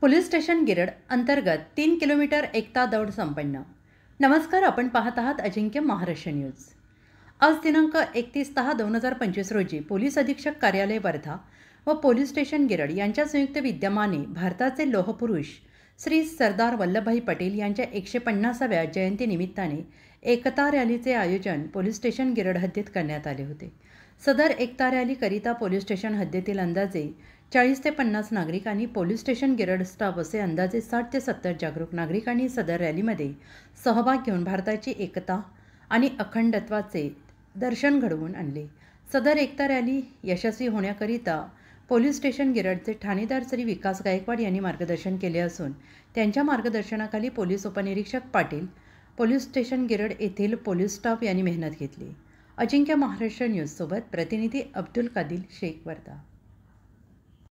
Police station Girad अंतर्गत 3 kilometre एकता दौड संपन्न। नमस्कार, आपण पाहत आहात अजिंक्य महाराष्ट्र न्यूज। आज दिनांक 31/10/2025 रोजी पोलीस अधीक्षक कार्यालय वर्धा व पोलीस स्टेशन गिरड यांच्या संयुक्त विद्यमाने भारताचे लोहपुरुष श्री सरदार वल्लभभाई पटेल यांच्या 150व्या जयंतीनिमित्ताने एकता रॅलीचे आयोजन पोलीस स्टेशन गिरड हद्दीत करण्यात आले होते। सदर एकता रॅलीकरिता पोलीस स्टेशन हद्दीतील अंदाजे 40 ते 50 नागरिक आणि पोलीस स्टेशन गिरड स्टाफ असे अंदाजे 60 ते 70 जागरूक नागरिकांनी सदर रॅलीमध्ये सहभाग घेऊन भारताची एकता आणि अखंडत्वाचे दर्शन घडवून आणले। सदर एकता रॅली यशस्वी होण्याकरिता पोलीस स्टेशन गिरडचे ठाणेदार श्री विकास गायकवाड यांनी मार्गदर्शन केले असून त्यांच्या मार्गदर्शनाखाली पोलीस उपनिरीक्षक पाटील, पोलीस स्टेशन गिरड येथील पोलीस स्टाफ यांनी मेहनत घेतली। अजिंक्य महाराष्ट्र न्यूज सोबत प्रतिनिधी अब्दुल कादिर शेख, वर्धा।